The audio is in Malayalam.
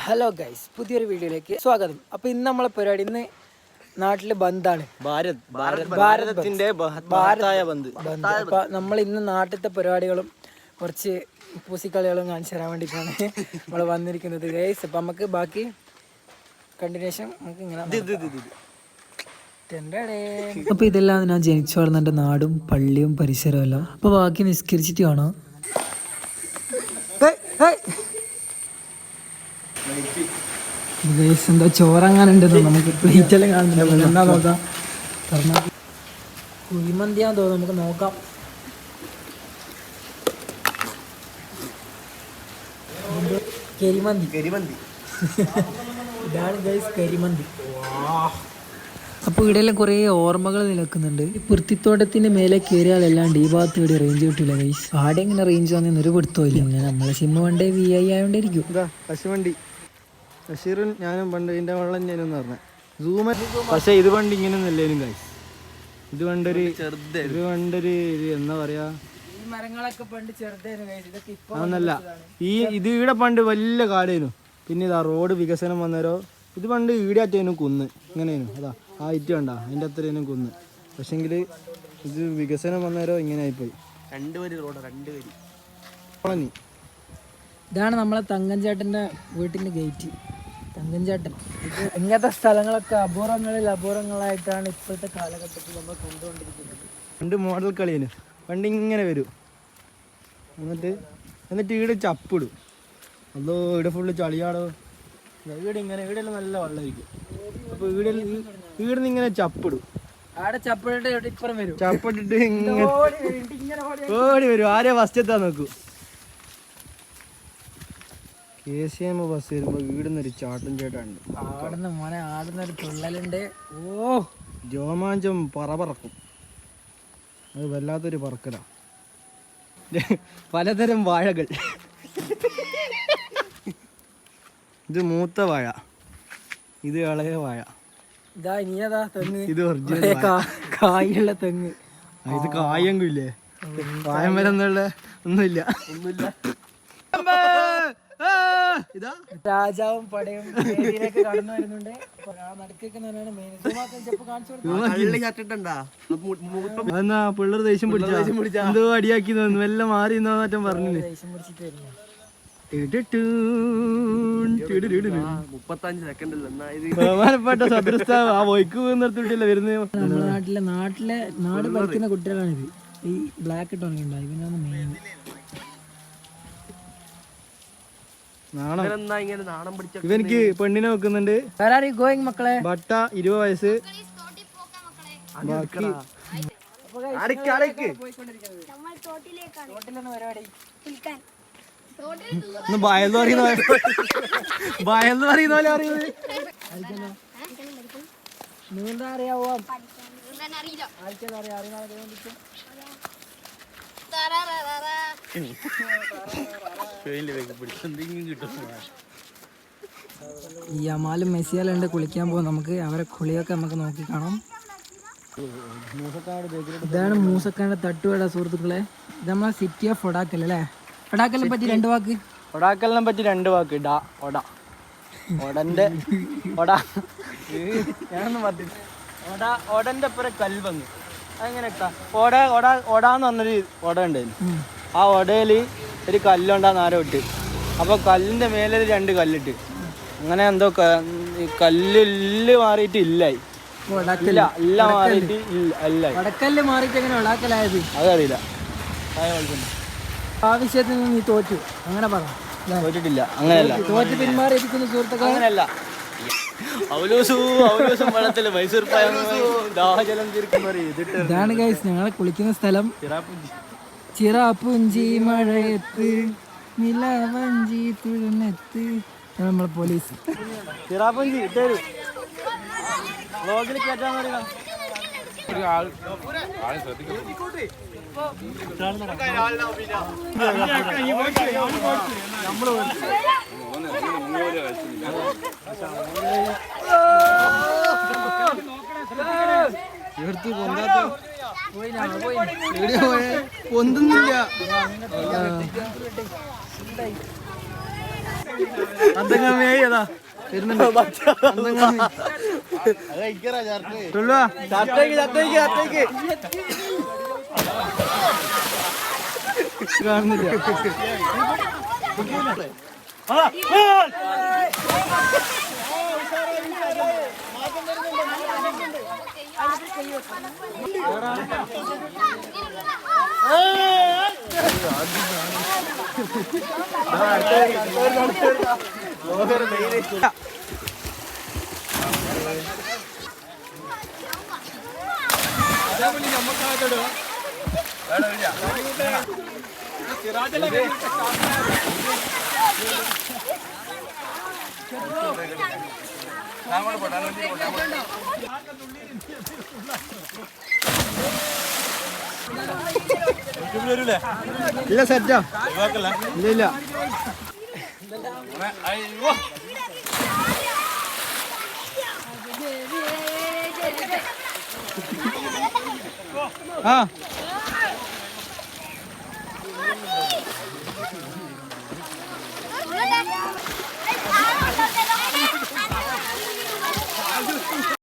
ഹലോ ഗൈസ്, പുതിയൊരു വീഡിയോയിലേക്ക് സ്വാഗതം. അപ്പോൾ ഇന്ന് നമ്മളെ പരിപാടി, ഇന്ന് നാട്ടിൽ ബന്ദാണ്. ഭാരതത്തിന്റെ അപ്പോൾ നമ്മൾ ഇന്ന് നാട്ടിലത്തെ പരിപാടികളും കുറച്ച് പൂസിക്കളികളും കാണിച്ചു തരാൻ വേണ്ടിയിട്ടാണ് നമ്മൾ വന്നിരിക്കുന്നത് ഗൈസ്. അപ്പം നമുക്ക് ബാക്കി കണ്ടിന്യൂഷൻ നമുക്ക് ഇങ്ങനെ. അപ്പോൾ ഇതെല്ലാം ഞാൻ ജനിച്ചു വളർന്ന എൻ്റെ നാടും പള്ളിയും പരിസരവും എല്ലാം. അപ്പോൾ ബാക്കി നിസ്കരിച്ചിട്ട് കാണാം. എന്താ ചോറങ്ങാനുണ്ടെന്ന് നമുക്ക് പ്ലേറ്റെല്ലാം കാണുന്നുണ്ട്. എന്താ നോക്കാം, കുഴിമന്തിയാന്ന് തോന്നുന്നു, നമുക്ക് നോക്കാം. കരിമന്തി ഇതാണ് ഗൈസ്, കരിമന്തി. അപ്പോൾ ഇവിടെയെല്ലാം കുറേ ഓർമ്മകൾ നിലക്കുന്നുണ്ട്. ഈ പുറത്തിത്തോട്ടത്തിന്റെ മേലെ കയറിയാലല്ലാണ്ട് ഈ ഭാഗത്ത് ഇവിടെ റേഞ്ച് കിട്ടില്ല ഗൈസ്. ആടെ ഇങ്ങനെ റേഞ്ച് വന്നൊന്നും ഒരു പിടുത്തമില്ല. ഇങ്ങനെ നമ്മളെ സിമ്മ് പണ്ടേ VI ആയോണ്ടിരിക്കും. കശുവണ്ടി ബഷീറും ഞാനും പണ്ട് ഇതിന്റെ വെള്ളം ഞാനെന്ന് പറഞ്ഞ സൂമ. പക്ഷെ ഇത് പണ്ട് ഇങ്ങനെയൊന്നുമല്ലേനും ഗൈസ്. ഇത് പണ്ടൊരു എന്താ പറയാ, മരങ്ങളൊക്കെ പണ്ട് ചെറുതായിരുന്നു. അതൊന്നല്ല, ഇത് ഇവിടെ പണ്ട് വലിയ കാടേനു. പിന്നെ ഇതാ റോഡ് വികസനം വന്നേരോ. ഇത് പണ്ട് ഈടാറ്റേനും കുന്ന് ഇങ്ങനെയായിരുന്നു. അതാ ആ ഇറ്റ് കണ്ട അതിൻ്റെ അത്രേനും കുന്ന്. പക്ഷെങ്കിൽ ഇത് വികസനം വന്നേരോ ഇങ്ങനെ ആയിപ്പോയി. 2 വരി റോഡ്, 2 വരി കോളനി. ഇതാണ് നമ്മളെ തങ്കഞ്ചേട്ടൻ്റെ വീട്ടിൻ്റെ ഗേറ്റ്. തങ്കഞ്ചേട്ടൻ ഇത് ഇങ്ങനത്തെ സ്ഥലങ്ങളൊക്കെ അപൂർവങ്ങളായിട്ടാണ് ഇപ്പോഴത്തെ കാലഘട്ടത്തിൽ നമ്മൾ കൊണ്ടുകൊണ്ടിരിക്കുന്നത്. പണ്ട് മോഡൽ കളിയേനു. പണ്ട് ഇങ്ങനെ വരും, എന്നിട്ട് ഈടെ ചപ്പിടും. അതോ ഇവിടെ ഫുള്ള് ചളിയാടോ. ഈടെല്ലാം നല്ല വെള്ളമായിരിക്കും. അപ്പോൾ ഈടുന്ന് ഇങ്ങനെ ചപ്പിടും. ആടെ ചപ്പിട്ടിട്ട് ഇപ്പുറം വരും. ചപ്പിട്ടിട്ട് ഇങ്ങനെ ഓടി വരും. ആരെയാ ഫസ്റ്റ് എത്താൻ നോക്കൂ. KCM ബസ് വരുമ്പോൾ വീടുന്നൊരു ചാട്ടും ചേട്ടാണ്ട്. ആടുന്നൊരു തുള്ളലുണ്ട്. രോമാഞ്ചം പറക്കും. അത് വല്ലാത്തൊരു പറക്കല. പലതരം വാഴകൾ. ഇത് മൂത്ത വാഴ, ഇത് ഇളയ വാഴ. ഇത് ഒറിജിനൽ കായുള്ള തെങ്ങ്. ഇത് കായെങ്കിലും ഇല്ലേ, കായം വരെന്നുള്ള ഒന്നുമില്ല. രാജാവും പടയും കടന്നു വരുന്നുണ്ട്. എന്നാ പിള്ളേർ ദേഷ്യം പിടിച്ച എന്തോ അടിയാക്കി എല്ലാം മാറി മറ്റും പറഞ്ഞു. 35 സെക്കൻഡ് ബഹുമാനപ്പെട്ട സദൃസ്ഥാവ് ആ വൈക്ക് നിർത്തിയിട്ടില്ല വരുന്നത്. നമ്മുടെ നാട് പഠിക്കുന്ന കുട്ടികളാണിത്. ഈ ബ്ലാക്ക് ഇട്ടുണ്ടായി ഇവനാണ് മെയിൻ. ഇവനിക്ക് പെണ്ണിനെ വെക്കുന്നുണ്ട്. ഗോയിങ് മക്കളെ. ബട്ട 20 വയസ്സ്. ബാക്കി ഭയന്ന് പറയുന്ന പോലെ അറിയുന്നത്. നീന്താ അറിയാവോ? ഈ അമാലും മെസ്സിയാലുണ്ട് കുളിക്കാൻ പോകും. നമുക്ക് അവരെ കുളിയൊക്കെ നമുക്ക് നോക്കി കാണാം. ഇതാണ് മൂസക്കാട് തട്ടുകട സുഹൃത്തുക്കളെ. ഇത് നമ്മളെ സിറ്റി ഓഫ് ഒഡാക്കൽ അല്ലേ. ഒഡാക്കലിനെ പറ്റി 2 വാക്ക്. ഒഡാക്കലിനെ പറ്റി 2 വാക്ക്. ഒടന്റെ ഒപ്പര കൽവന്ന് അതെങ്ങനെ ഇട്ടാ ഒടാന്ന് പറഞ്ഞൊരു ഒട ഉണ്ടായിരുന്നു. ആ ഒടയില് ഒരു കല്ലുണ്ടാന്ന് ആരോ ഇട്ട്. അപ്പൊ കല്ലിന്റെ മേലെ 2 കല്ലിട്ട്. അങ്ങനെ എന്തോ കല്ല് മാറിയിട്ട് ഇല്ലായി. അതറിയില്ല. ആവശ്യത്തിന് നീ തോറ്റു അങ്ങനെ പറ. തോറ്റിട്ടില്ല, അങ്ങനെയല്ല. തോറ്റ് പിന്മാറിയിരിക്കുന്ന സുഹൃത്തുക്കൾ അങ്ങനെയല്ല. ഇതാണ് ഗൈസ് ഞങ്ങളെ കുളിക്കുന്ന സ്ഥലം. ചിറാപ്പുഞ്ചി മഴയത്ത് നിലവഞ്ചി തുഴന്നെത്ത്. നമ്മളെ പോലീസ് ചിറാപ്പുഞ്ചി തരൂ വ്ളോഗിൽ കേട്ടാൻ അറിയാം. പൊന്തുന്നില്ല. അന്തങ്ങാമിയായി അതാ വരുന്നുണ്ട് അന്തങ്ങാമി ചൊല്ലുവാ കാണുന്നില്ല ഇല്ല സെറ്റാ ഇല്ല ഇല്ല ആ